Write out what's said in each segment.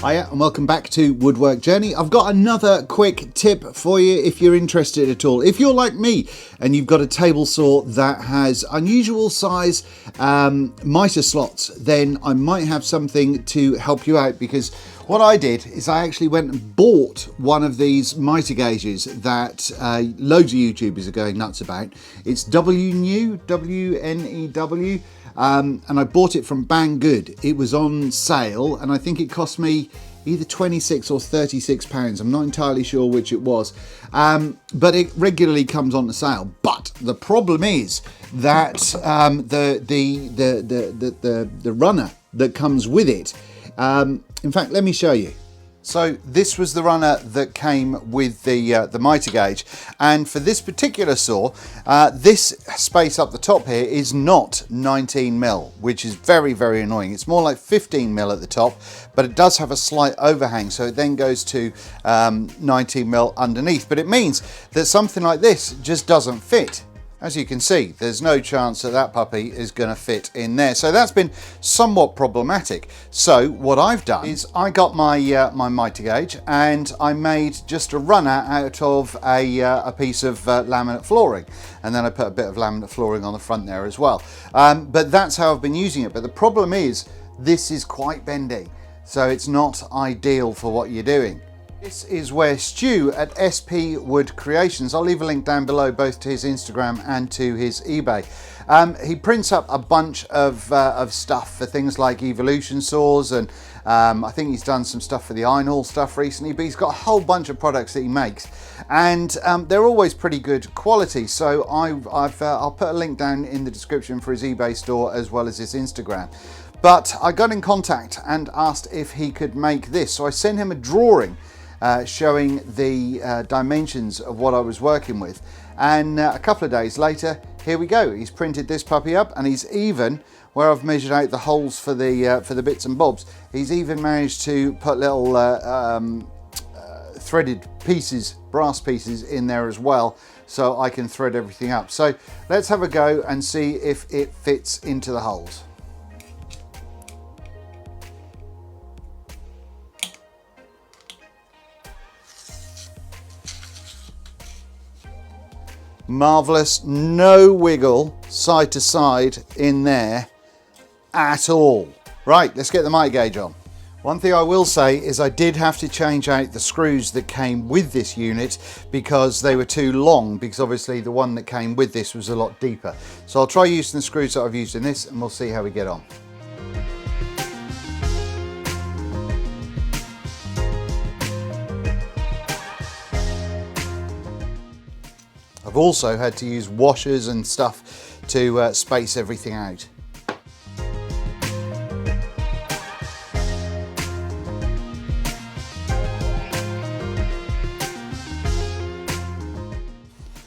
Hiya and welcome back to Woodwork Journey. I've got another quick tip for you if you're interested at all. If you're like me and you've got a table saw that has unusual size mitre slots, then I might have something to help you out, because what I did is I actually went and bought one of these mitre gauges that loads of YouTubers are going nuts about. It's WNEW, W-N-E-W. And I bought it from Banggood. It was on sale and I think it cost me either 26 or 36 pounds. I'm not entirely sure which it was, but it regularly comes on the sale. But the problem is that the runner that comes with it, in fact, let me show you. So this was the runner that came with the mitre gauge, and for this particular saw, this space up the top here is not 19mm, which is very, very annoying. It's more like 15mm at the top, but it does have a slight overhang, so it then goes to 19mm underneath. But it means that something like this just doesn't fit. As you can see, there's no chance that that puppy is going to fit in there. So that's been somewhat problematic. So what I've done is I got my my mitre gauge and I made just a runner out of a piece of laminate flooring. And then I put a bit of laminate flooring on the front there as well. But that's how I've been using it. But the problem is this is quite bendy, so it's not ideal for what you're doing. This is where Stu at SP Wood Creations, I'll leave a link down below both to his Instagram and to his eBay. He prints up a bunch of stuff for things like evolution saws, and I think he's done some stuff for the iron hall stuff recently, but he's got a whole bunch of products that he makes, and they're always pretty good quality. So I'll put a link down in the description for his eBay store as well as his Instagram. But I got in contact and asked if he could make this, so I sent him a drawing showing the dimensions of what I was working with, and a couple of days later, here we go. He's printed this puppy up, and he's even, where I've measured out the holes for the bits and bobs, he's even managed to put little threaded pieces, brass pieces in there as well, so I can thread everything up. So let's have a go and see if it fits into the holes. Marvellous, no wiggle side to side in there at all. Right, let's get the mitre gauge on. One thing I will say is I did have to change out the screws that came with this unit because they were too long, because obviously the one that came with this was a lot deeper. So I'll try using the screws that I've used in this and we'll see how we get on. I've also had to use washers and stuff to space everything out.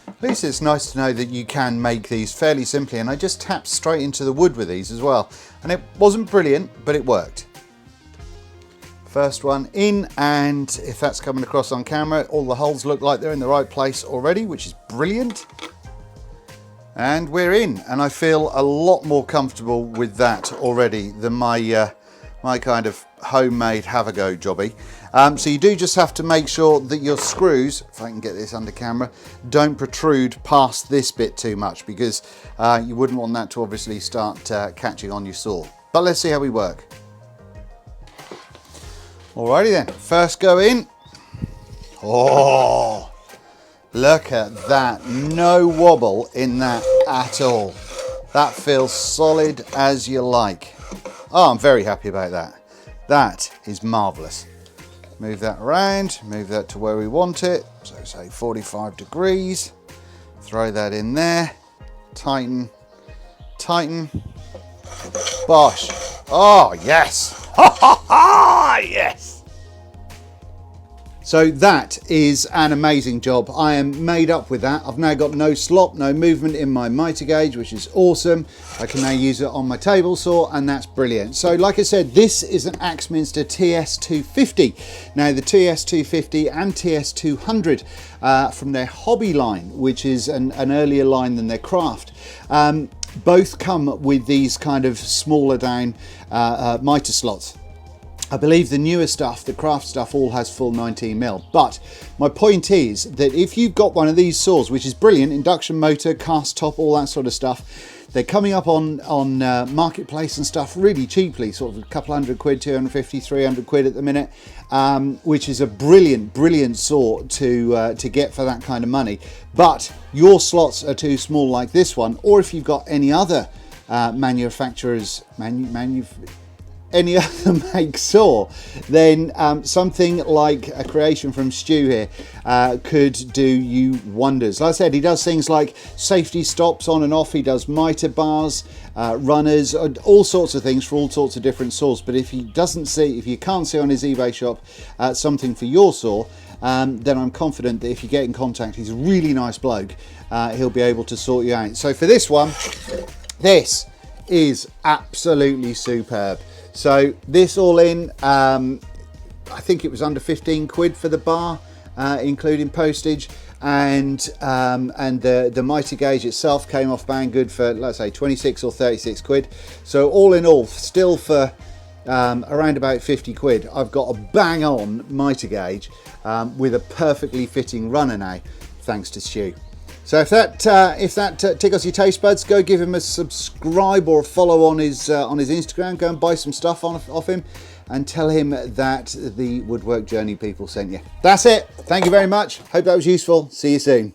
At least it's nice to know that you can make these fairly simply, and I just tapped straight into the wood with these as well. And it wasn't brilliant, but it worked. First one in, and if that's coming across on camera, all the holes look like they're in the right place already, which is brilliant. And we're in, and I feel a lot more comfortable with that already than my my kind of homemade have-a-go jobby. So you do just have to make sure that your screws, if I can get this under camera, don't protrude past this bit too much, because you wouldn't want that to obviously start catching on your saw. But let's see how we work. Alrighty then, first go in. Oh, look at that, no wobble in that at all. That feels solid as you like. Oh, I'm very happy about that. That is marvellous. Move that around, move that to where we want it. So say 45 degrees. Throw that in there. Tighten, tighten. Bosh. Oh, yes. Ha ha ha, yes. So that is an amazing job. I am made up with that. I've now got no slop, no movement in my mitre gauge, which is awesome. I can now use it on my table saw, and that's brilliant. So like I said, this is an Axminster TS250. Now the TS250 and TS200 from their hobby line, which is an earlier line than their craft, both come with these kind of smaller down mitre slots. I believe the newer stuff, the craft stuff, all has full 19mm. But my point is that if you've got one of these saws, which is brilliant, induction motor, cast top, all that sort of stuff, they're coming up on Marketplace and stuff really cheaply, sort of a couple hundred quid, 250, 300 quid at the minute, which is a brilliant saw to get for that kind of money. But your slots are too small like this one, or if you've got any other manufacturers, any other make saw, then something like a creation from Stu here could do you wonders. Like I said, he does things like safety stops on and off, he does mitre bars, runners, all sorts of things for all sorts of different saws. But if you can't see on his eBay shop something for your saw, then I'm confident that if you get in contact, he's a really nice bloke, he'll be able to sort you out. So for this one, this is absolutely superb. So this all in, I think it was under 15 quid for the bar, including postage, and the Mitre Gauge itself came off bang good for, let's say, 26 or 36 quid. So all in all, still for around about 50 quid, I've got a bang on Mitre Gauge with a perfectly fitting runner now, thanks to Stu. So if that tickles your taste buds, go give him a subscribe or a follow on his Instagram. Go and buy some stuff off him, and tell him that the Woodwork Journey people sent you. That's it. Thank you very much. Hope that was useful. See you soon.